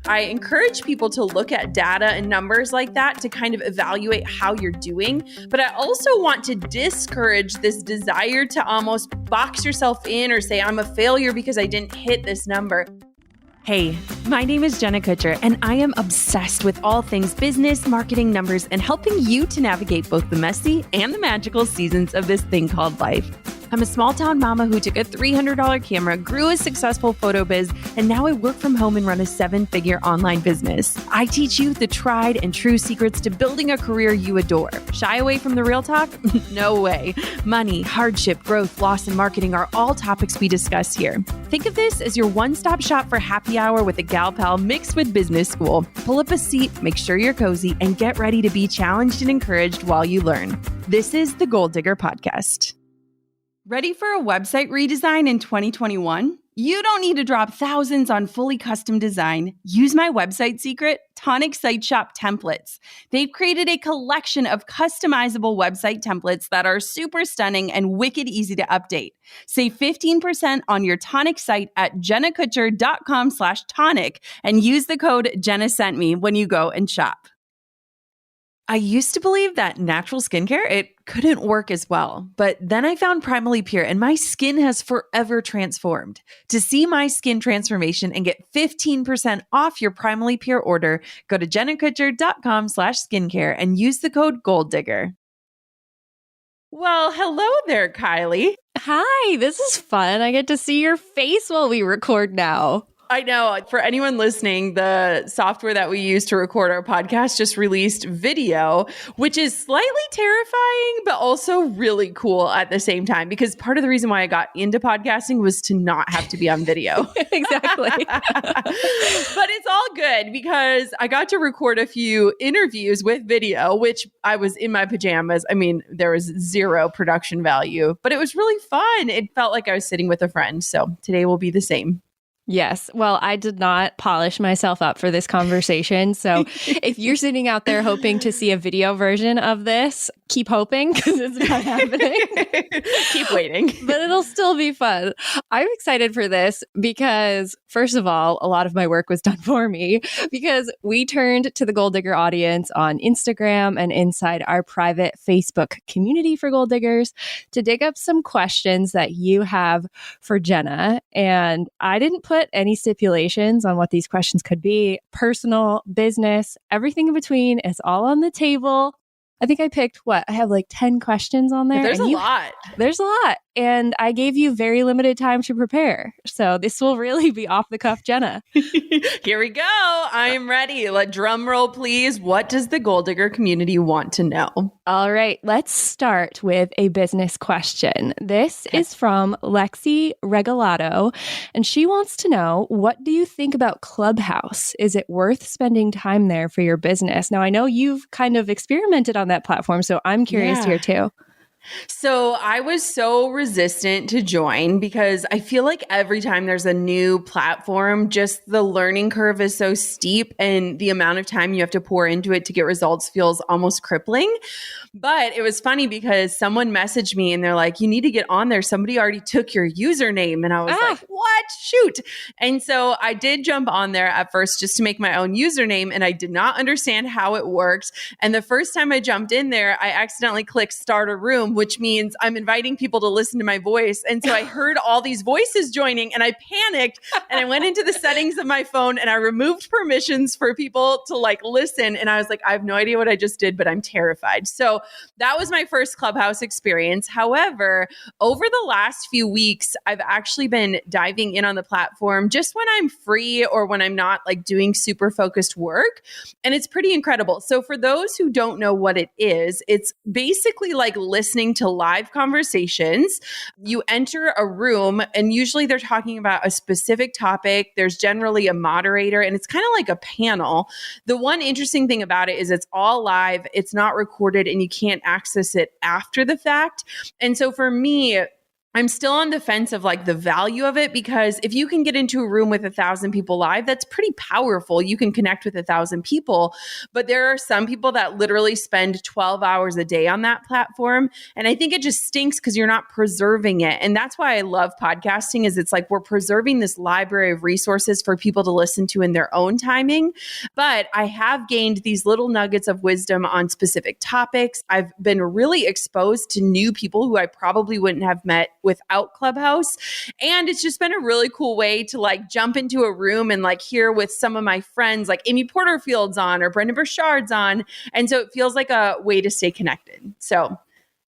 I encourage people to look at data and numbers like that to kind of evaluate how you're doing. But I also want to discourage this desire to almost box yourself in or say, I'm a failure because I didn't hit this number. Hey, my name is Jenna Kutcher, and I am obsessed with all things business, marketing, numbers, and helping you to navigate both the messy and the magical seasons of this thing called life. I'm a small town mama who took a $300 camera, grew a successful photo biz, and now I work from home and run a 7-figure online business. I teach you the tried and true secrets to building a career you adore. Shy away from the real talk? No way. Money, hardship, growth, loss, and marketing are all topics we discuss here. Think of this as your one-stop shop for happy hour with a gal pal mixed with business school. Pull up a seat, make sure you're cozy, and get ready to be challenged and encouraged while you learn. This is the Goal Digger Podcast. Ready for a website redesign in 2021? You don't need to drop thousands on fully custom design. Use my website secret, Tonic Site Shop Templates. They've created a collection of customizable website templates that are super stunning and wicked easy to update. Save 15% on your Tonic site at jennakutcher.com/tonic and use the code Jenna sent me when you go and shop. I used to believe that natural skincare, it couldn't work as well. But then I found Primally Pure and my skin has forever transformed. To see my skin transformation and get 15% off your Primally Pure order, go to jennakutcher.com/skincare and use the code GOLDDIGGER. Well, hello there, Kylie. Hi, this is fun. I get to see your face while we record now. I know. For anyone listening, the software that we use to record our podcast just released video, which is slightly terrifying, but also really cool at the same time, because part of the reason why I got into podcasting was to not have to be on video. Exactly. But it's all good because I got to record a few interviews with video, which I was in my pajamas. I mean, there was zero production value, but it was really fun. It felt like I was sitting with a friend. So today will be the same. Yes. Well, I did not polish myself up for this conversation. So if you're sitting out there hoping to see a video version of this, keep hoping because it's not happening. Keep waiting. But it'll still be fun. I'm excited for this because, first of all, a lot of my work was done for me because we turned to the Goal Digger audience on Instagram and inside our private Facebook community for Goal Diggers to dig up some questions that you have for Jenna. And I didn't put any stipulations on what these questions could be. Personal, business, everything in between is all on the table. I think I picked I have like 10 questions on there. There's a lot. There's a lot. And I gave you very limited time to prepare. So this will really be off the cuff, Jenna. Here we go. I am ready. Drum roll, please. What does the Goal Digger community want to know? All right. Let's start with a business question. This is from Lexi Regalato. And she wants to know, what do you think about Clubhouse? Is it worth spending time there for your business? Now, I know you've kind of experimented on that platform, so I'm curious here too. So I was so resistant to join because I feel like every time there's a new platform, just the learning curve is so steep and the amount of time you have to pour into it to get results feels almost crippling. But it was funny because someone messaged me and they're like, you need to get on there. Somebody already took your username. And I was like, what? Shoot. And so I did jump on there at first just to make my own username and I did not understand how it worked. And the first time I jumped in there, I accidentally clicked start a room, which means I'm inviting people to listen to my voice. And so I heard all these voices joining and I panicked and I went into the settings of my phone and I removed permissions for people to listen. And I was like, I have no idea what I just did, but I'm terrified. So that was my first Clubhouse experience. However, over the last few weeks, I've actually been diving in on the platform just when I'm free or when I'm not doing super focused work. And it's pretty incredible. So for those who don't know what it is, it's basically like listening to live conversations. You enter a room and usually they're talking about a specific topic. There's generally a moderator and it's kind of like a panel. The one interesting thing about it is it's all live. It's not recorded and you can't access it after the fact. And so for me, I'm still on the fence of like the value of it, because if you can get into a room with 1,000 people live, that's pretty powerful. You can connect with 1,000 people, but there are some people that literally spend 12 hours a day on that platform. And I think it just stinks because you're not preserving it. And that's why I love podcasting, is it's like we're preserving this library of resources for people to listen to in their own timing. But I have gained these little nuggets of wisdom on specific topics. I've been really exposed to new people who I probably wouldn't have met without Clubhouse. And it's just been a really cool way to like jump into a room and like hear with some of my friends, like Amy Porterfield's on or Brendan Burchard's on. And so it feels like a way to stay connected. So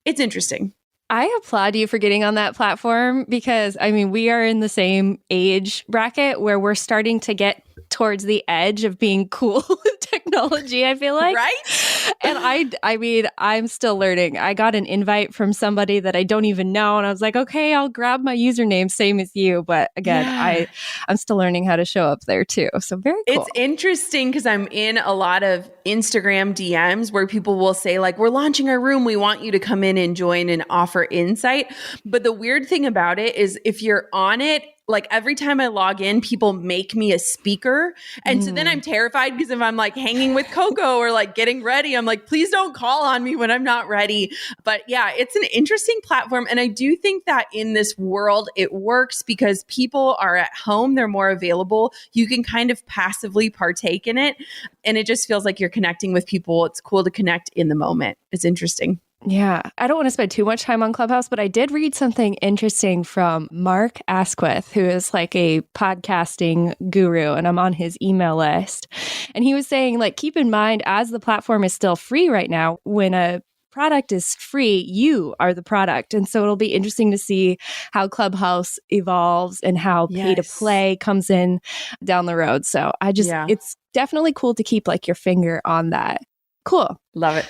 it's interesting. I applaud you for getting on that platform because, I mean, we are in the same age bracket where we're starting to get towards the edge of being cool with technology, I feel like. Right? And I mean, I'm still learning. I got an invite from somebody that I don't even know. And I was like, okay, I'll grab my username, same as you. But again, I'm still learning how to show up there too. So very cool. It's interesting because I'm in a lot of Instagram DMs where people will say like, we're launching our room. We want you to come in and join and offer insight. But the weird thing about it is if you're on it, like every time I log in, people make me a speaker. And so then I'm terrified because if I'm like hanging with Coco or like getting ready, I'm like, please don't call on me when I'm not ready. But yeah, it's an interesting platform. And I do think that in this world, it works because people are at home. They're more available. You can kind of passively partake in it. And it just feels like you're connecting with people. It's cool to connect in the moment. It's interesting. Yeah, I don't want to spend too much time on Clubhouse, but I did read something interesting from Mark Asquith, who is like a podcasting guru, and I'm on his email list. And he was saying, like, keep in mind, as the platform is still free right now, when a product is free, you are the product. And so it'll be interesting to see how Clubhouse evolves and how pay to play comes in down the road. So it's definitely cool to keep like your finger on that. Cool. Love it.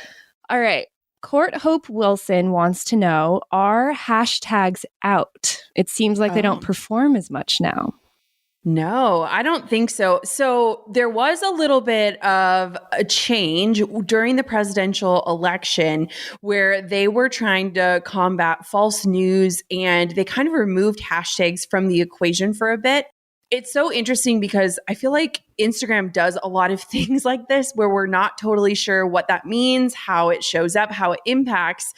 All right. Court Hope Wilson wants to know, are hashtags out? It seems like they don't perform as much now. No, I don't think so. So there was a little bit of a change during the presidential election where they were trying to combat false news and they kind of removed hashtags from the equation for a bit. It's so interesting because I feel like Instagram does a lot of things like this where we're not totally sure what that means, how it shows up, how it impacts.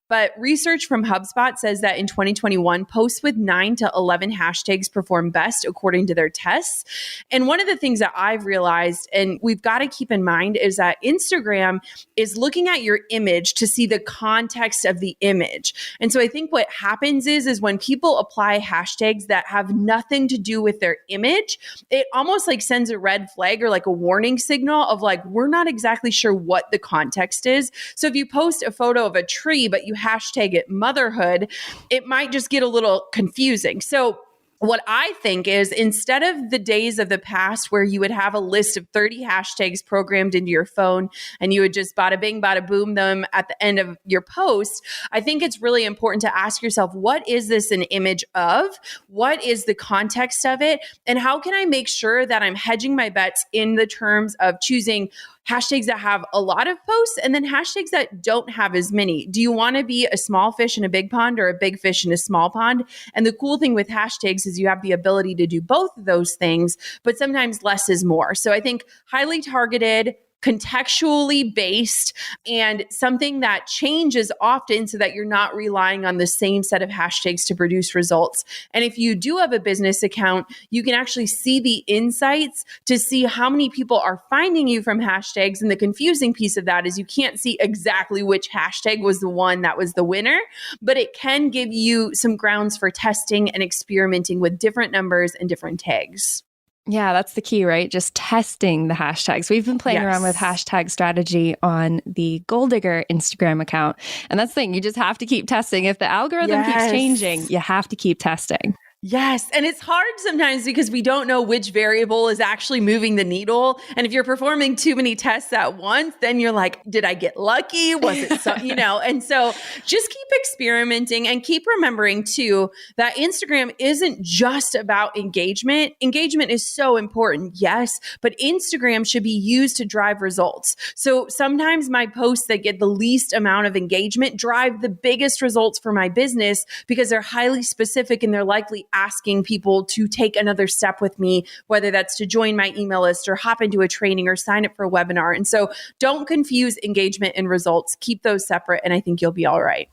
But research from HubSpot says that in 2021, posts with 9 to 11 hashtags perform best according to their tests. And one of the things that I've realized, and we've got to keep in mind, is that Instagram is looking at your image to see the context of the image. And so I think what happens is when people apply hashtags that have nothing to do with their image, it almost like sends a red flag or like a warning signal of like, we're not exactly sure what the context is. So if you post a photo of a tree, but you hashtag it motherhood, it might just get a little confusing. So what I think is instead of the days of the past where you would have a list of 30 hashtags programmed into your phone and you would just bada bing, bada boom them at the end of your post, I think it's really important to ask yourself, what is this an image of? What is the context of it? And how can I make sure that I'm hedging my bets in the terms of choosing hashtags that have a lot of posts and then hashtags that don't have as many? Do you want to be a small fish in a big pond or a big fish in a small pond? And the cool thing with hashtags is you have the ability to do both of those things, but sometimes less is more. So I think highly targeted, contextually based, and something that changes often so that you're not relying on the same set of hashtags to produce results. And if you do have a business account, you can actually see the insights to see how many people are finding you from hashtags. And the confusing piece of that is you can't see exactly which hashtag was the one that was the winner, but it can give you some grounds for testing and experimenting with different numbers and different tags. Yeah, that's the key, right? Just testing the hashtags. We've been playing around with hashtag strategy on the Gold Digger Instagram account. And that's the thing, you just have to keep testing. If the algorithm keeps changing, you have to keep testing. Yes. And it's hard sometimes because we don't know which variable is actually moving the needle. And if you're performing too many tests at once, then you're like, did I get lucky? Was it so, and so just keep experimenting and keep remembering too that Instagram isn't just about engagement. Engagement is so important. Yes. But Instagram should be used to drive results. So sometimes my posts that get the least amount of engagement drive the biggest results for my business because they're highly specific and they're likely asking people to take another step with me, whether that's to join my email list or hop into a training or sign up for a webinar. And so don't confuse engagement and results. Keep those separate, and I think you'll be all right.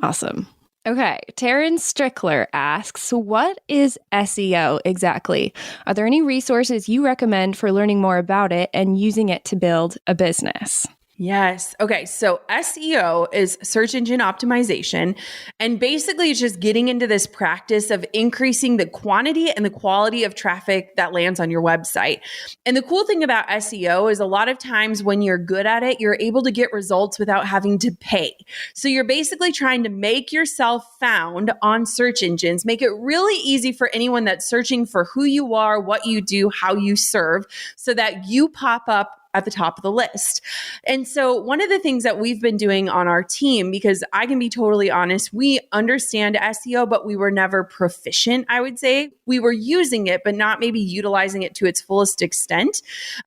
Awesome. Okay. Taryn Strickler asks, what is SEO exactly? Are there any resources you recommend for learning more about it and using it to build a business? Yes. Okay. So SEO is search engine optimization. And basically, it's just getting into this practice of increasing the quantity and the quality of traffic that lands on your website. And the cool thing about SEO is a lot of times when you're good at it, you're able to get results without having to pay. So you're basically trying to make yourself found on search engines, make it really easy for anyone that's searching for who you are, what you do, how you serve, so that you pop up at the top of the list. And so one of the things that we've been doing on our team, because I can be totally honest, we understand SEO, but we were never proficient, I would say. We were using it, but not maybe utilizing it to its fullest extent.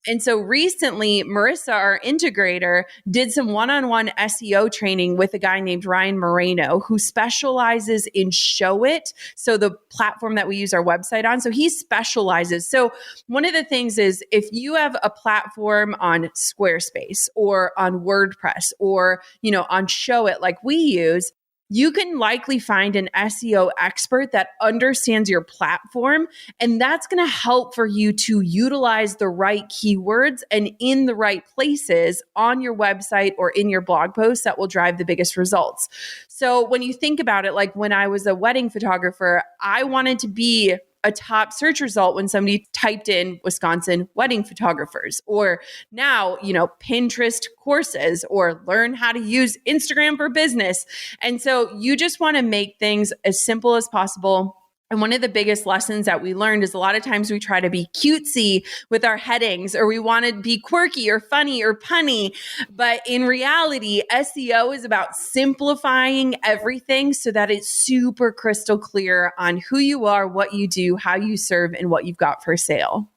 And so recently, Marissa, our integrator, did some one-on-one SEO training with a guy named Ryan Moreno, who specializes in ShowIt, so the platform that we use our website on. So he specializes. So one of the things is if you have a platform on Squarespace or on WordPress or, on ShowIt like we use, you can likely find an SEO expert that understands your platform. And that's going to help for you to utilize the right keywords and in the right places on your website or in your blog posts that will drive the biggest results. So when you think about it, like when I was a wedding photographer, I wanted to be a top search result when somebody typed in Wisconsin wedding photographers, or now, Pinterest courses, or learn how to use Instagram for business. And so you just want to make things as simple as possible. And one of the biggest lessons that we learned is a lot of times we try to be cutesy with our headings, or we want to be quirky or funny or punny. But in reality, SEO is about simplifying everything so that it's super crystal clear on who you are, what you do, how you serve, and what you've got for sale.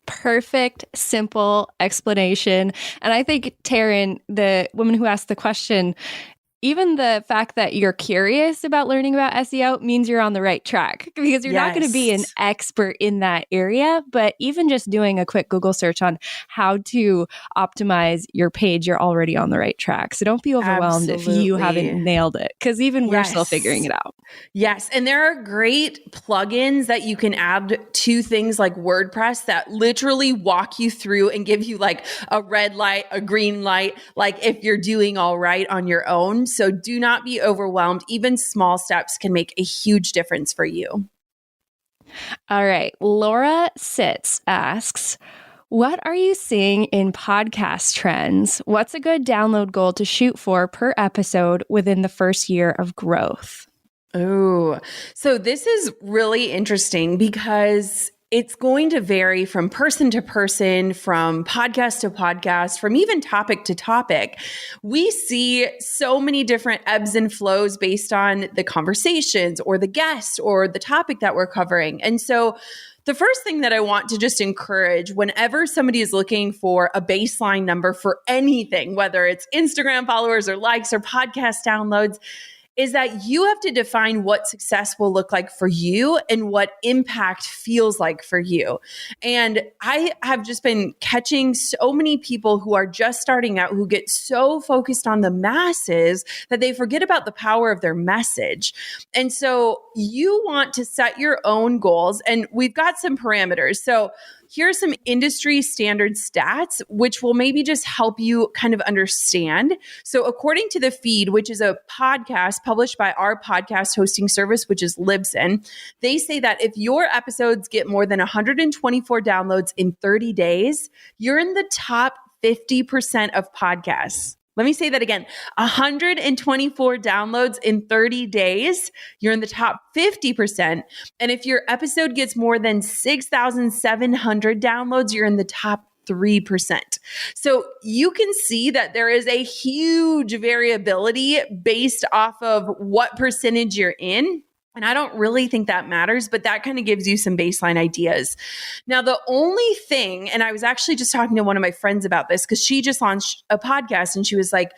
Perfect, simple explanation. And I think, Taryn, the woman who asked the question, even the fact that you're curious about learning about SEO means you're on the right track, because you're not going to be an expert in that area. But even just doing a quick Google search on how to optimize your page, you're already on the right track. So don't be overwhelmed if you haven't nailed it, because even we're still figuring it out. Yes. And there are great plugins that you can add to things like WordPress that literally walk you through and give you like a red light, a green light, like if you're doing all right on your own. So do not be overwhelmed. Even small steps can make a huge difference for you. All right. Laura Sitz asks, what are you seeing in podcast trends? What's a good download goal to shoot for per episode within the first year of growth? Oh, so this is really interesting because it's going to vary from person to person, from podcast to podcast, from even topic to topic. We see so many different ebbs and flows based on the conversations or the guest or the topic that we're covering. And so the first thing that I want to just encourage whenever somebody is looking for a baseline number for anything, whether it's Instagram followers or likes or podcast downloads, is that you have to define what success will look like for you and what impact feels like for you. And I have just been catching so many people who are just starting out who get so focused on the masses that they forget about the power of their message. And so you want to set your own goals, and we've got some parameters. So here are some industry standard stats, which will maybe just help you kind of understand. So according to The Feed, which is a podcast published by our podcast hosting service, which is Libsyn, they say that if your episodes get more than 124 downloads in 30 days, you're in the top 50% of podcasts. Let me say that again. 124 downloads in 30 days, you're in the top 50%. And if your episode gets more than 6,700 downloads, you're in the top 3%. So you can see that there is a huge variability based off of what percentage you're in. And I don't really think that matters, but that kind of gives you some baseline ideas. Now, the only thing, and I was actually just talking to one of my friends about this because she just launched a podcast and she was like,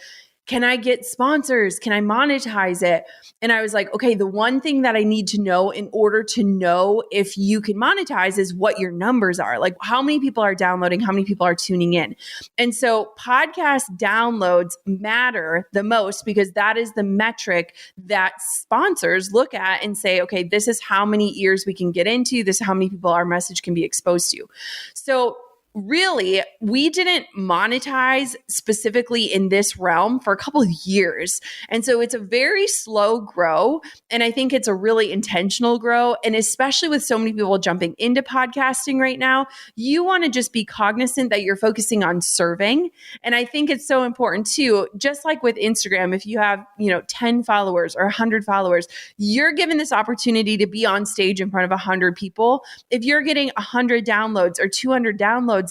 can I get sponsors? Can I monetize it? And I was like, okay, the one thing that I need to know in order to know if you can monetize is what your numbers are. Like how many people are downloading, how many people are tuning in. And so podcast downloads matter the most because that is the metric that sponsors look at and say, okay, this is how many ears we can get into. This is how many people our message can be exposed to. So really, we didn't monetize specifically in this realm for a couple of years. And so it's a very slow grow. And I think it's a really intentional grow. And especially with so many people jumping into podcasting right now, you want to just be cognizant that you're focusing on serving. And I think it's so important too, just like with Instagram, if you have, 10 followers or 100 followers, you're given this opportunity to be on stage in front of 100 people. If you're getting 100 downloads or 200 downloads,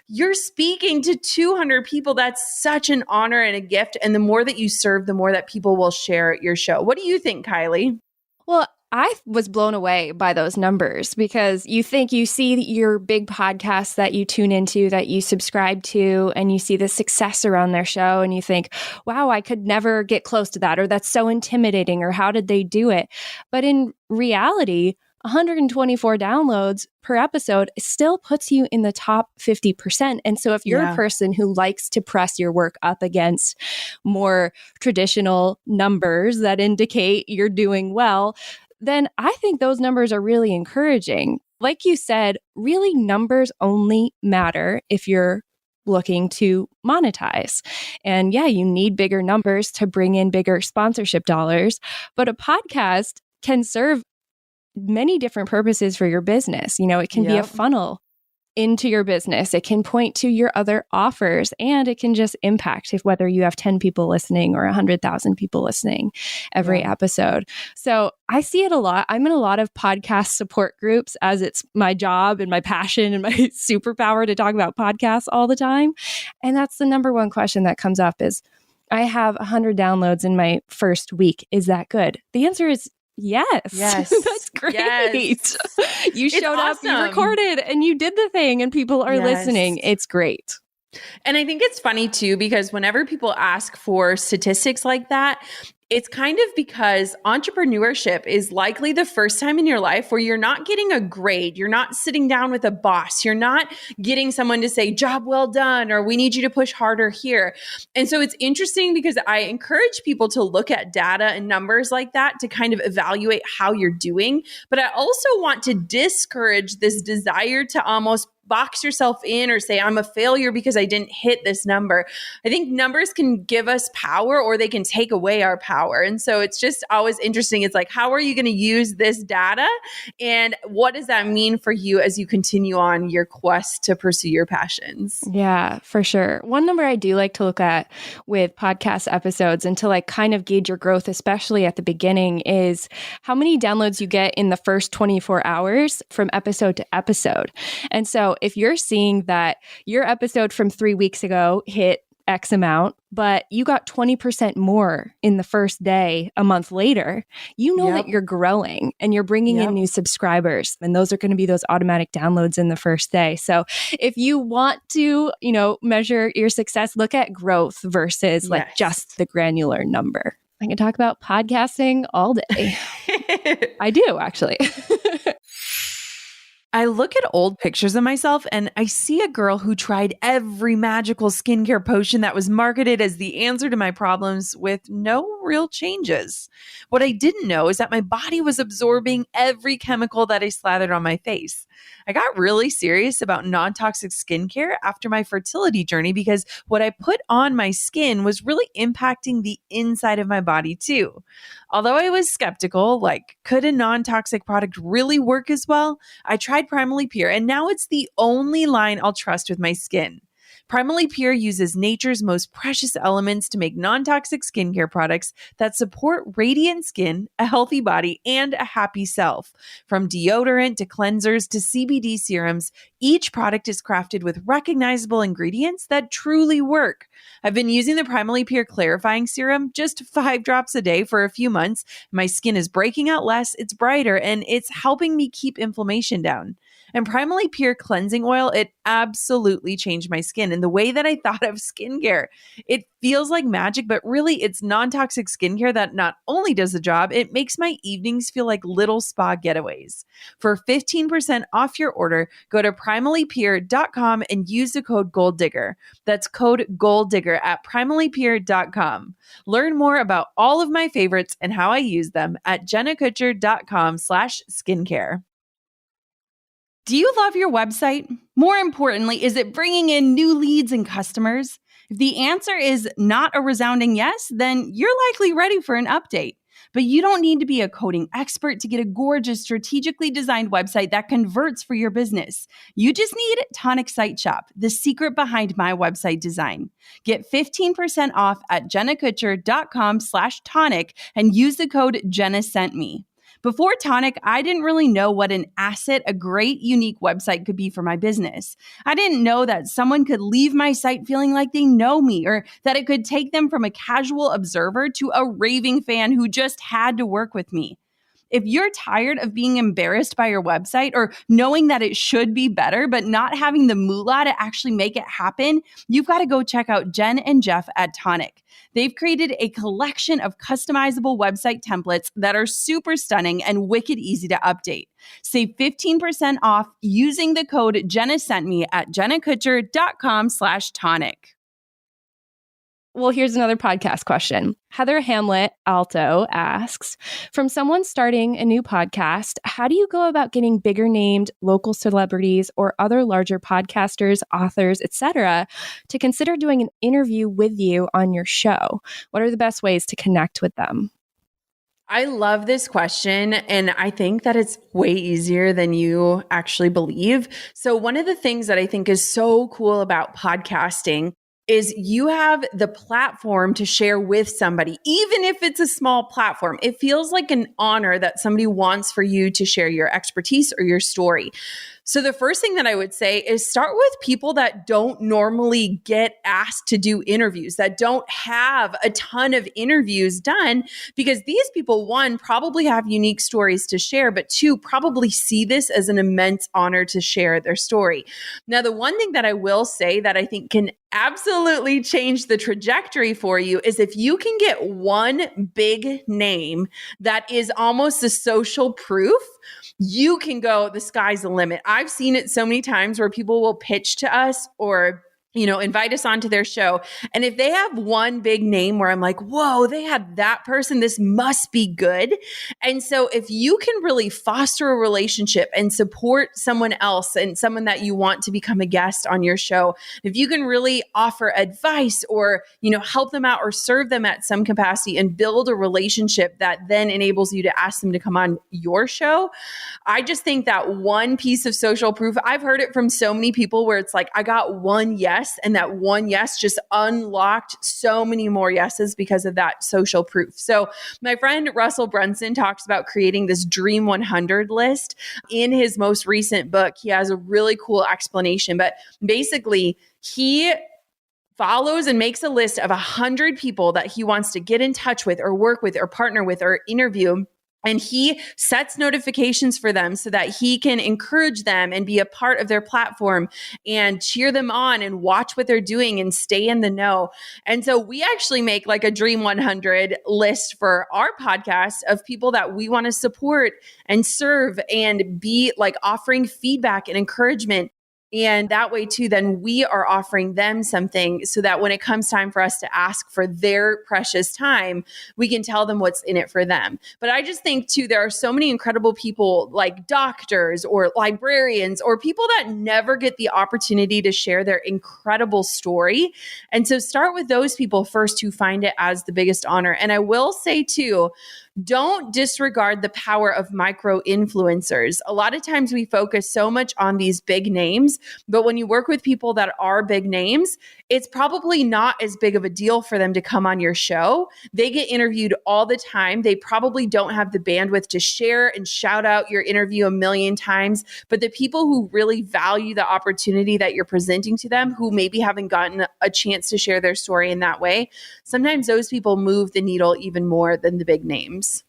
you're speaking to 200 people. That's such an honor and a gift. And the more that you serve, the more that people will share your show. What do you think, Kylie? Well, I was blown away by those numbers because you see your big podcasts that you tune into, that you subscribe to, and you see the success around their show and you think, wow, I could never get close to that, or that's so intimidating, or how did they do it? But in reality, 124 downloads per episode still puts you in the top 50%. And so if you're a person who likes to press your work up against more traditional numbers that indicate you're doing well, then I think those numbers are really encouraging. Like you said, really numbers only matter if you're looking to monetize. And yeah, you need bigger numbers to bring in bigger sponsorship dollars, but a podcast can serve many different purposes for your business. It can be a funnel into your business. It can point to your other offers, and it can just impact whether you have 10 people listening or 100,000 people listening every episode. So I see it a lot. I'm in a lot of podcast support groups as it's my job and my passion and my superpower to talk about podcasts all the time. And that's the number one question that comes up is, I have 100 downloads in my first week. Is that good? The answer is yes. That's great. Yes. You showed up, you recorded, and you did the thing, and people are listening. It's great. And I think it's funny too, because whenever people ask for statistics like that, it's kind of because entrepreneurship is likely the first time in your life where you're not getting a grade. You're not sitting down with a boss. You're not getting someone to say, job well done, or we need you to push harder here. And so it's interesting because I encourage people to look at data and numbers like that to kind of evaluate how you're doing. But I also want to discourage this desire to almost box yourself in or say, I'm a failure because I didn't hit this number. I think numbers can give us power or they can take away our power. And so it's just always interesting. It's like, how are you going to use this data? And what does that mean for you as you continue on your quest to pursue your passions? Yeah, for sure. One number I do like to look at with podcast episodes and to like kind of gauge your growth, especially at the beginning, is how many downloads you get in the first 24 hours from episode to episode. And so if you're seeing that your episode from 3 weeks ago hit X amount, but you got 20% more in the first day a month later, you know that you're growing and you're bringing in new subscribers. And those are going to be those automatic downloads in the first day. So if you want to, measure your success, look at growth versus like just the granular number. I can talk about podcasting all day. I do, actually. I look at old pictures of myself and I see a girl who tried every magical skincare potion that was marketed as the answer to my problems with no real changes. What I didn't know is that my body was absorbing every chemical that I slathered on my face. I got really serious about non-toxic skincare after my fertility journey because what I put on my skin was really impacting the inside of my body too. Although I was skeptical, like, could a non-toxic product really work as well? I tried Primally Pure, and now it's the only line I'll trust with my skin. Primally Pure uses nature's most precious elements to make non-toxic skincare products that support radiant skin, a healthy body, and a happy self. From deodorant to cleansers to CBD serums, each product is crafted with recognizable ingredients that truly work. I've been using the Primally Pure Clarifying Serum, just 5 drops a day for a few months. My skin is breaking out less, it's brighter, and it's helping me keep inflammation down. And Primally Pure Cleansing Oil, it absolutely changed my skin and the way that I thought of skincare. It feels like magic, but really it's non-toxic skincare that not only does the job, it makes my evenings feel like little spa getaways. For 15% off your order, go to primallypure.com and use the code GOLDDIGGER. That's code GOLDDIGGER at primallypure.com. Learn more about all of my favorites and how I use them at jennakutcher.com/skincare. Do you love your website? More importantly, is it bringing in new leads and customers? If the answer is not a resounding yes, then you're likely ready for an update. But you don't need to be a coding expert to get a gorgeous, strategically designed website that converts for your business. You just need Tonic Site Shop, the secret behind my website design. Get 15% off at jennakutcher.com/tonic and use the code Jenna sent me. Before Tonic, I didn't really know what an asset a great, unique website could be for my business. I didn't know that someone could leave my site feeling like they know me, or that it could take them from a casual observer to a raving fan who just had to work with me. If you're tired of being embarrassed by your website or knowing that it should be better, but not having the moolah to actually make it happen, you've got to go check out Jen and Jeff at Tonic. They've created a collection of customizable website templates that are super stunning and wicked easy to update. Save 15% off using the code Jenna sent me at jennakutcher.com/tonic. Well, here's another podcast question. Heather Hamlet Alto asks, from someone starting a new podcast, how do you go about getting bigger named local celebrities or other larger podcasters, authors, etc., to consider doing an interview with you on your show? What are the best ways to connect with them? I love this question, and I think that it's way easier than you actually believe. So one of the things that I think is so cool about podcasting is you have the platform to share with somebody, even if it's a small platform. It feels like an honor that somebody wants for you to share your expertise or your story. So the first thing that I would say is start with people that don't normally get asked to do interviews, that don't have a ton of interviews done, because these people, one, probably have unique stories to share, but two, probably see this as an immense honor to share their story. Now, the one thing that I will say that I think can absolutely change the trajectory for you is if you can get one big name that is almost a social proof, you can go, the sky's the limit. I've seen it so many times where people will pitch to us or invite us onto their show. And if they have one big name where I'm like, whoa, they had that person, this must be good. And so if you can really foster a relationship and support someone else and someone that you want to become a guest on your show, if you can really offer advice or, help them out or serve them at some capacity and build a relationship that then enables you to ask them to come on your show, I just think that one piece of social proof, I've heard it from so many people where it's like, I got one yes, and that one yes just unlocked so many more yeses because of that social proof. So my friend Russell Brunson talks about creating this Dream 100 list. In his most recent book, he has a really cool explanation, but basically he follows and makes a list of 100 people that he wants to get in touch with or work with or partner with or interview. And he sets notifications for them so that he can encourage them and be a part of their platform and cheer them on and watch what they're doing and stay in the know. And so we actually make like a Dream 100 list for our podcast of people that we want to support and serve and be like offering feedback and encouragement. And that way too, then we are offering them something so that when it comes time for us to ask for their precious time, we can tell them what's in it for them. But I just think too, there are so many incredible people like doctors or librarians or people that never get the opportunity to share their incredible story. And so start with those people first who find it as the biggest honor. And I will say too, don't disregard the power of micro influencers. A lot of times we focus so much on these big names, but when you work with people that are big names, it's probably not as big of a deal for them to come on your show. They get interviewed all the time. They probably don't have the bandwidth to share and shout out your interview a million times, but the people who really value the opportunity that you're presenting to them, who maybe haven't gotten a chance to share their story in that way, sometimes those people move the needle even more than the big names.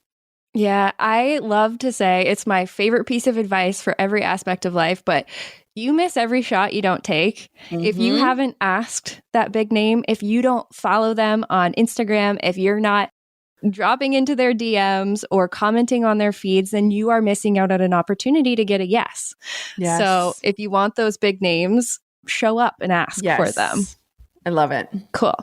Yeah, I love to say it's my favorite piece of advice for every aspect of life, but you miss every shot you don't take. If you haven't asked that big name, if you don't follow them on Instagram, if you're not dropping into their DMs or commenting on their feeds, then you are missing out on an opportunity to get a yes. So if you want those big names, show up and ask for them. I love it. Cool.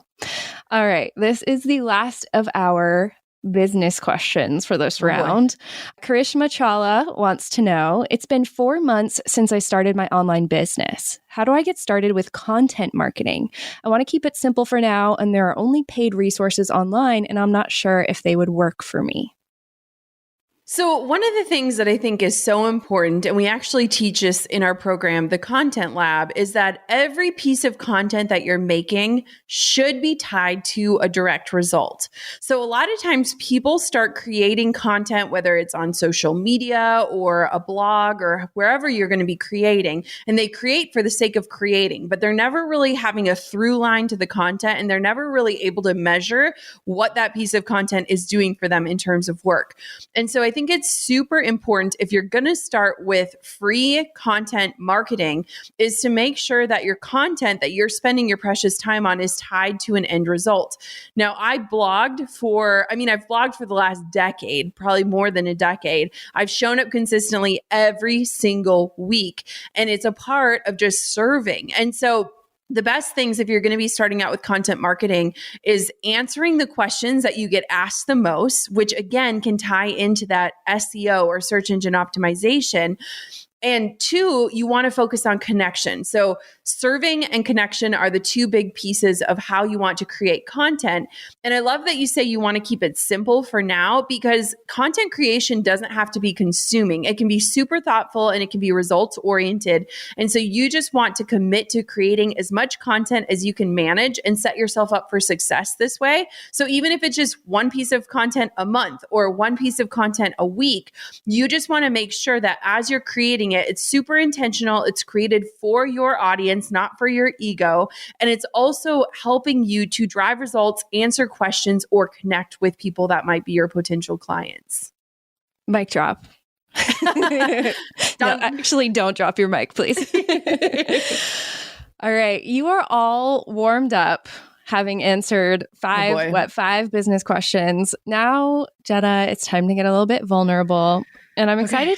All right. This is the last of our business questions for this round. Karishma Chawla wants to know, it's been 4 months since I started my online business. How do I get started with content marketing? I want to keep it simple for now, and there are only paid resources online, and I'm not sure if they would work for me. So one of the things that I think is so important, and we actually teach this in our program, the Content Lab, is that every piece of content that you're making should be tied to a direct result. So a lot of times people start creating content, whether it's on social media or a blog or wherever you're going to be creating, and they create for the sake of creating, but they're never really having a through line to the content, and they're never really able to measure what that piece of content is doing for them in terms of work. And so I think it's super important, if you're going to start with free content marketing, is to make sure that your content that you're spending your precious time on is tied to an end result. Now, I've blogged for the last decade, probably more than a decade. I've shown up consistently every single week, and it's a part of just serving. And so the best things, if you're going to be starting out with content marketing, is answering the questions that you get asked the most, which again can tie into that SEO or search engine optimization. And 2, you want to focus on connection. So serving and connection are the 2 big pieces of how you want to create content. And I love that you say you want to keep it simple for now, because content creation doesn't have to be consuming. It can be super thoughtful and it can be results oriented. And so you just want to commit to creating as much content as you can manage and set yourself up for success this way. So even if it's just one piece of content a month or one piece of content a week, you just want to make sure that as you're creating it's super intentional. It's created for your audience, not for your ego. And it's also helping you to drive results, answer questions, or connect with people that might be your potential clients. Mic drop. No, actually, don't drop your mic, please. All right. You are all warmed up, having answered 5 business questions. Now, Jenna, it's time to get a little bit vulnerable. And I'm excited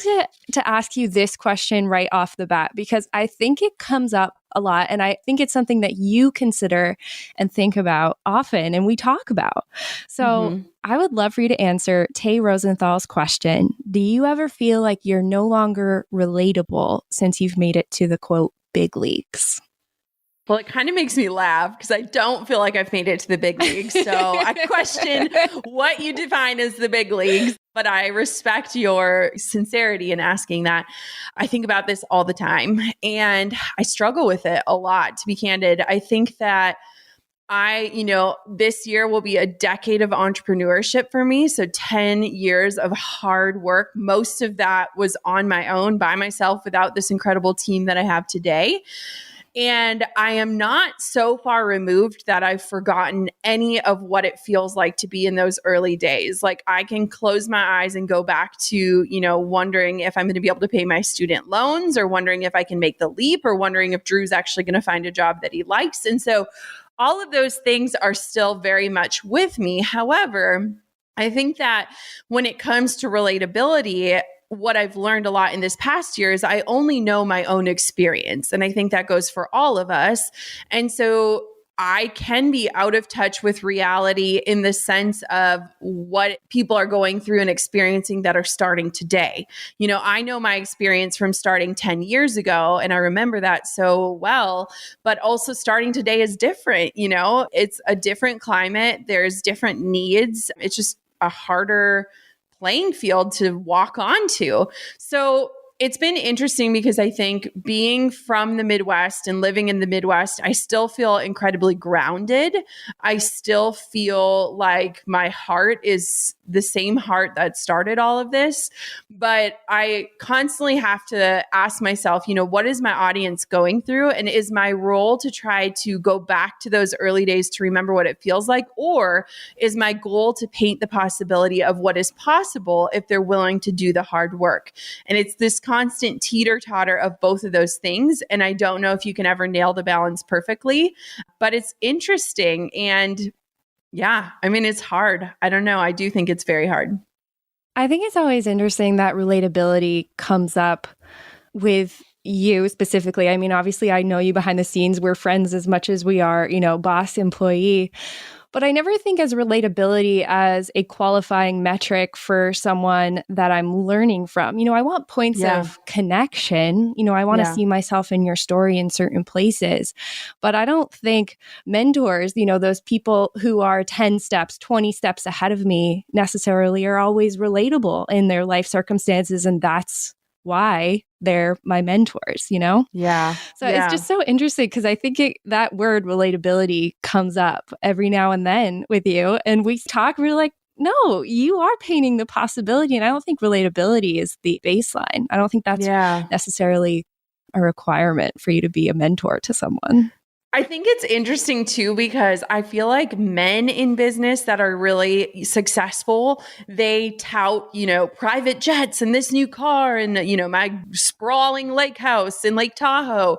to ask you this question right off the bat, because I think it comes up a lot. And I think it's something that you consider and think about often, and we talk about. So I would love for you to answer Tay Rosenthal's question. Do you ever feel like you're no longer relatable since you've made it to the, quote, big leagues? Well, it kind of makes me laugh because I don't feel like I've made it to the big leagues. So I question what you define as the big leagues, but I respect your sincerity in asking that. I think about this all the time and I struggle with it a lot, to be candid. I think that this year will be a decade of entrepreneurship for me. So 10 years of hard work. Most of that was on my own, by myself, without this incredible team that I have today. And I am not so far removed that I've forgotten any of what it feels like to be in those early days. Like I can close my eyes and go back to, wondering if I'm going to be able to pay my student loans, or wondering if I can make the leap, or wondering if Drew's actually going to find a job that he likes. And so all of those things are still very much with me. However, I think that when it comes to relatability, what I've learned a lot in this past year is I only know my own experience. And I think that goes for all of us. And so I can be out of touch with reality in the sense of what people are going through and experiencing that are starting today. I know my experience from starting 10 years ago, and I remember that so well, but also starting today is different. It's a different climate. There's different needs. It's just a harder playing field to walk onto. So it's been interesting because I think being from the Midwest and living in the Midwest, I still feel incredibly grounded. I still feel like my heart is the same heart that started all of this. But I constantly have to ask myself, what is my audience going through? And is my role to try to go back to those early days to remember what it feels like? Or is my goal to paint the possibility of what is possible if they're willing to do the hard work? And it's this constant teeter-totter of both of those things. And I don't know if you can ever nail the balance perfectly, but it's interesting. And yeah, it's hard. I don't know. I do think it's very hard. I think it's always interesting that relatability comes up with you specifically. Obviously, I know you behind the scenes. We're friends as much as we are, boss, employee. But I never think as relatability as a qualifying metric for someone that I'm learning from. I want points of connection. I want to see myself in your story in certain places. But I don't think mentors, those people who are 10 steps, 20 steps ahead of me necessarily are always relatable in their life circumstances. And that's why they're my mentors, Yeah. So it's just so interesting because I think that word relatability comes up every now and then with you. And we talk, we're like, no, you are painting the possibility. And I don't think relatability is the baseline. I don't think that's necessarily a requirement for you to be a mentor to someone. I think it's interesting too, because I feel like men in business that are really successful, they tout, private jets and this new car and, my sprawling lake house in Lake Tahoe.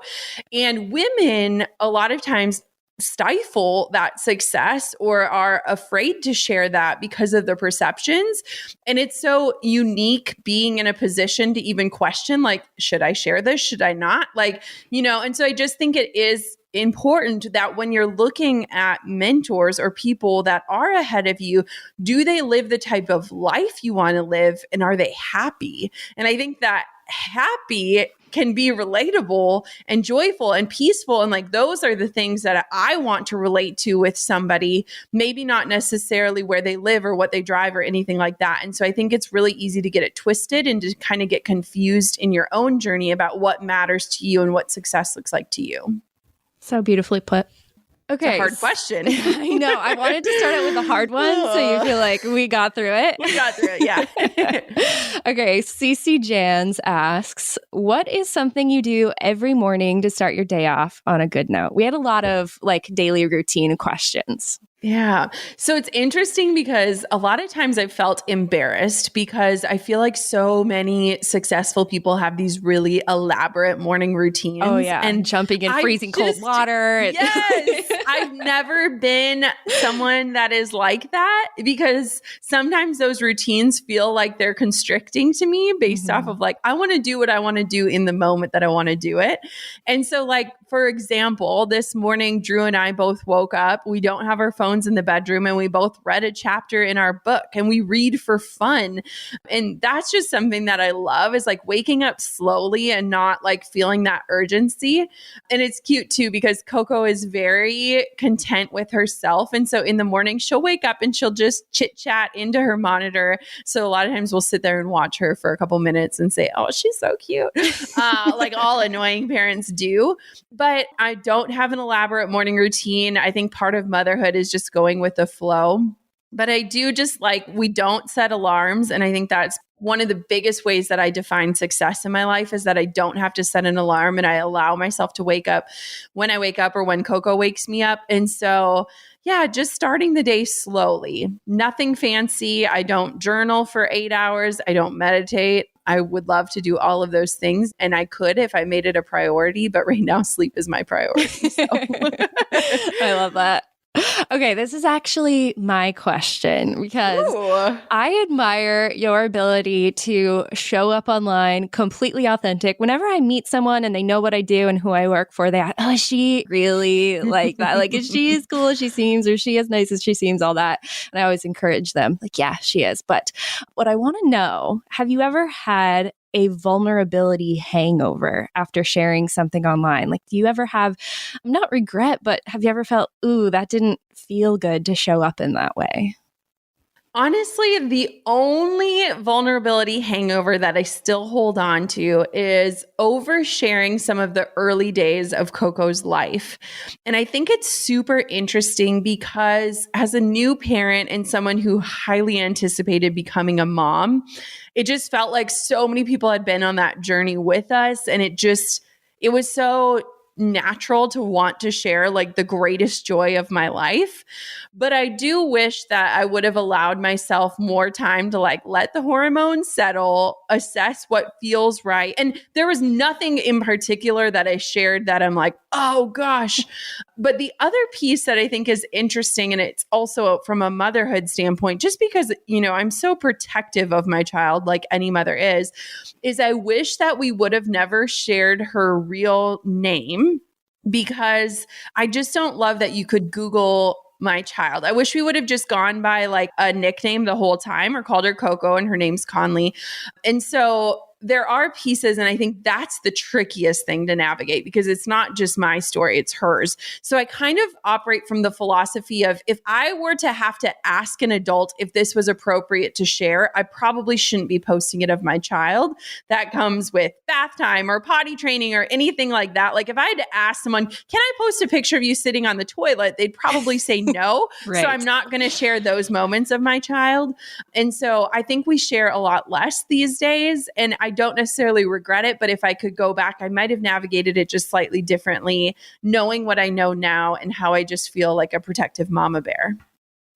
And women, a lot of times, stifle that success or are afraid to share that because of the perceptions. And it's so unique being in a position to even question, like, should I share this? Should I not? And so I just think it is important that when you're looking at mentors or people that are ahead of you, do they live the type of life you want to live? And are they happy? And I think that happy can be relatable and joyful and peaceful. And those are the things that I want to relate to with somebody, maybe not necessarily where they live or what they drive or anything like that. And so I think it's really easy to get it twisted and to kind of get confused in your own journey about what matters to you and what success looks like to you. So beautifully put. Okay. It's a hard question. I know. I wanted to start out with a hard one, so you feel like we got through it. We got through it, yeah. Okay. Cece Jans asks, what is something you do every morning to start your day off on a good note? We had a lot of daily routine questions. Yeah. So it's interesting because a lot of times I've felt embarrassed because I feel like so many successful people have these really elaborate morning routines. Oh, yeah. And jumping in freezing cold water. Yes. I've never been someone that is like that because sometimes those routines feel like they're constricting to me based off of I want to do what I want to do in the moment that I want to do it. And so for example, this morning, Drew and I both woke up. We don't have our phones in the bedroom and we both read a chapter in our book and we read for fun. And that's just something that I love is waking up slowly and not feeling that urgency. And it's cute too because Coco is very content with herself. And so in the morning, she'll wake up and she'll just chit chat into her monitor. So a lot of times we'll sit there and watch her for a couple minutes and say, oh, she's so cute. All annoying parents do. But I don't have an elaborate morning routine. I think part of motherhood is just going with the flow. But I do just we don't set alarms. And I think that's one of the biggest ways that I define success in my life is that I don't have to set an alarm and I allow myself to wake up when I wake up or when Coco wakes me up. And so, yeah, just starting the day slowly, nothing fancy. I don't journal for 8 hours. I don't meditate. I would love to do all of those things. And I could if I made it a priority, but right now sleep is my priority. So. I love that. Okay, this is actually my question because I admire your ability to show up online completely authentic. Whenever I meet someone and they know what I do and who I work for, they ask, oh, is she really like that? Is she as cool as she seems or she as nice as she seems, all that? And I always encourage them, yeah, she is. But what I want to know, have you ever had a vulnerability hangover after sharing something online? Do you ever have, not regret, but have you ever felt, ooh, that didn't feel good to show up in that way? Honestly, the only vulnerability hangover that I still hold on to is oversharing some of the early days of Coco's life. And I think it's super interesting because as a new parent and someone who highly anticipated becoming a mom, it just felt like so many people had been on that journey with us. And it was so natural to want to share like the greatest joy of my life. But I do wish that I would have allowed myself more time to like let the hormones settle, assess what feels right. And there was nothing in particular that I shared that I'm like, oh gosh. But the other piece that I think is interesting, and it's also from a motherhood standpoint, just because, I'm so protective of my child, like any mother is I wish that we would have never shared her real name, because I just don't love that you could Google my child. I wish we would have just gone by like a nickname the whole time or called her Coco and her name's Conley. And so there are pieces, and I think that's the trickiest thing to navigate because it's not just my story, it's hers. So I kind of operate from the philosophy of if I were to have to ask an adult if this was appropriate to share, I probably shouldn't be posting it of my child. That comes with bath time or potty training or anything like that. Like if I had to ask someone, can I post a picture of you sitting on the toilet? They'd probably say no. Right. So I'm not going to share those moments of my child. And so I think we share a lot less these days. And I don't necessarily regret it, but if I could go back, I might have navigated it just slightly differently, knowing what I know now and how I just feel like a protective mama bear.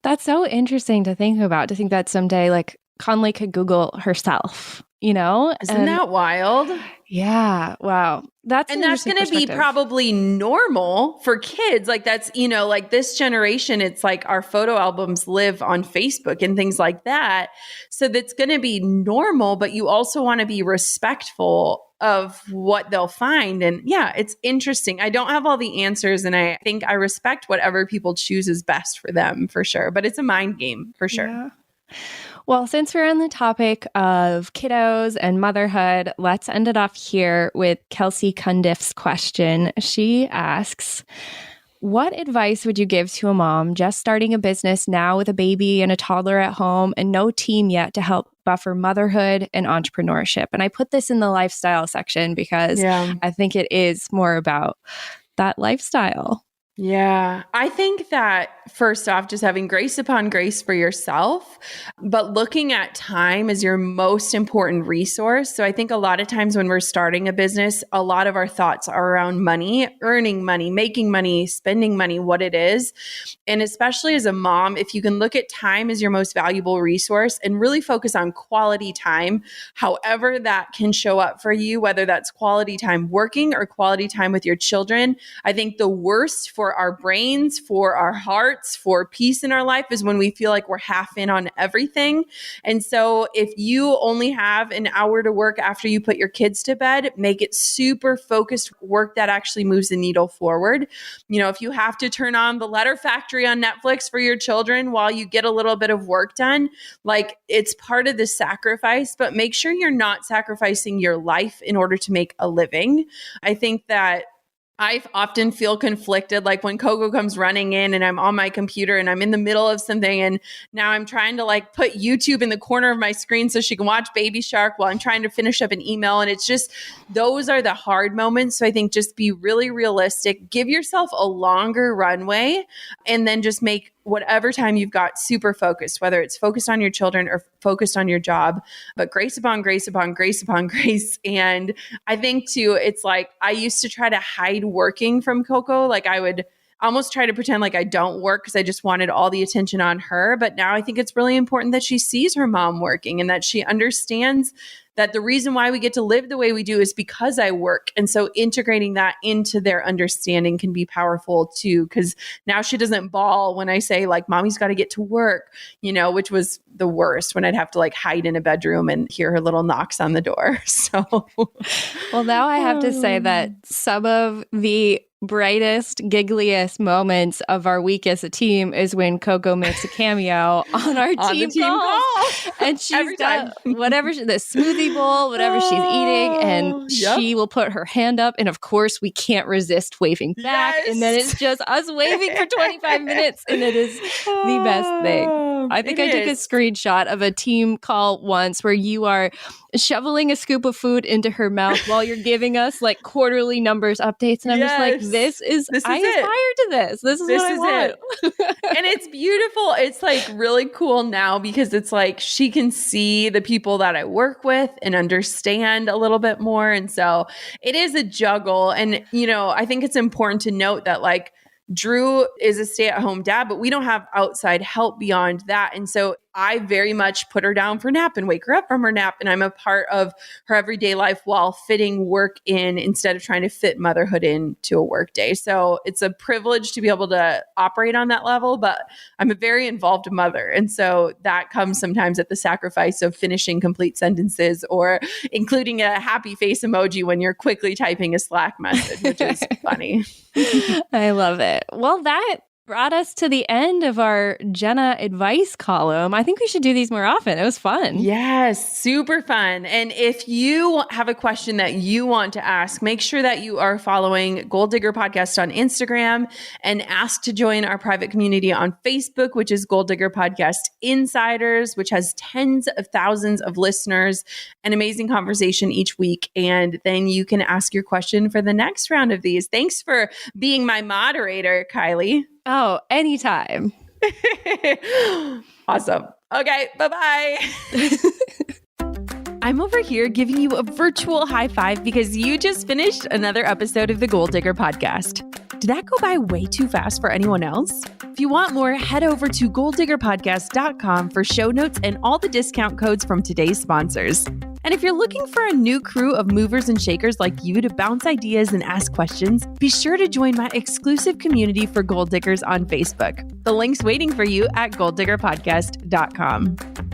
That's so interesting to think about, to think that someday like Conley could Google herself, Isn't that wild? Yeah. Wow. That's going to be probably normal for kids. Like that's, like this generation, it's like our photo albums live on Facebook and things like that. So that's going to be normal, but you also want to be respectful of what they'll find. And yeah, it's interesting. I don't have all the answers, and I think I respect whatever people choose is best for them for sure. But it's a mind game for sure. Yeah. Well, since we're on the topic of kiddos and motherhood, let's end it off here with Kelsey Cundiff's question. She asks, what advice would you give to a mom just starting a business now with a baby and a toddler at home and no team yet to help buffer motherhood and entrepreneurship? And I put this in the lifestyle section because I think it is more about that lifestyle. Yeah, I think that first off, just having grace upon grace for yourself, but looking at time as your most important resource. So I think a lot of times when we're starting a business, a lot of our thoughts are around money, earning money, making money, spending money, what it is. And especially as a mom, if you can look at time as your most valuable resource and really focus on quality time, however that can show up for you, whether that's quality time working or quality time with your children. I think the worst for our brains, for our hearts, for peace in our life is when we feel like we're half in on everything. And so if you only have an hour to work after you put your kids to bed, make it super focused work that actually moves the needle forward. If you have to turn on The Letter Factory on Netflix for your children while you get a little bit of work done, like it's part of the sacrifice, but make sure you're not sacrificing your life in order to make a living. I think that I often feel conflicted, like when Coco comes running in and I'm on my computer and I'm in the middle of something and now I'm trying to like put YouTube in the corner of my screen so she can watch Baby Shark while I'm trying to finish up an email. And it's just, those are the hard moments. So I think just be really realistic, give yourself a longer runway, and then just make whatever time you've got super focused, whether it's focused on your children or focused on your job, but grace upon grace upon grace upon grace. And I think too, it's like, I used to try to hide working from Coco. Like I would almost try to pretend like I don't work because I just wanted all the attention on her. But now I think it's really important that she sees her mom working and that she understands that the reason why we get to live the way we do is because I work. And so integrating that into their understanding can be powerful too, because now she doesn't bawl when I say like, mommy's got to get to work, which was the worst, when I'd have to like hide in a bedroom and hear her little knocks on the door. So, well, now I have to say that some of the brightest, giggliest moments of our week as a team is when Coco makes a cameo on our team call. And she's got whatever, the smoothie bowl, whatever she's eating, and she will put her hand up. And of course, we can't resist waving back. Yes. And then it's just us waving for 25 minutes. And it is the best thing. I think I took a screenshot of a team call once where you are shoveling a scoop of food into her mouth while you're giving us like quarterly numbers updates. And I'm just like, I aspire to this. This is what I want. And it's beautiful. It's like really cool now because it's like she can see the people that I work with and understand a little bit more. And so it is a juggle. And, you know, I think it's important to note that like Drew is a stay-at-home dad, but we don't have outside help beyond that. And so I very much put her down for nap and wake her up from her nap. And I'm a part of her everyday life while fitting work in instead of trying to fit motherhood into a work day. So it's a privilege to be able to operate on that level, but I'm a very involved mother. And so that comes sometimes at the sacrifice of finishing complete sentences or including a happy face emoji when you're quickly typing a Slack message, which is funny. I love it. Well, that brought us to the end of our Jenna advice column. I think we should do these more often. It was fun. Yes, super fun. And if you have a question that you want to ask, make sure that you are following Gold Digger Podcast on Instagram and ask to join our private community on Facebook, which is Gold Digger Podcast Insiders, which has tens of thousands of listeners, an amazing conversation each week. And then you can ask your question for the next round of these. Thanks for being my moderator, Kylie. Oh, anytime. Awesome. Okay, bye-bye. I'm over here giving you a virtual high five because you just finished another episode of the Gold Digger Podcast. Did that go by way too fast for anyone else? If you want more, head over to golddiggerpodcast.com for show notes and all the discount codes from today's sponsors. And if you're looking for a new crew of movers and shakers like you to bounce ideas and ask questions, be sure to join my exclusive community for Gold Diggers on Facebook. The link's waiting for you at golddiggerpodcast.com.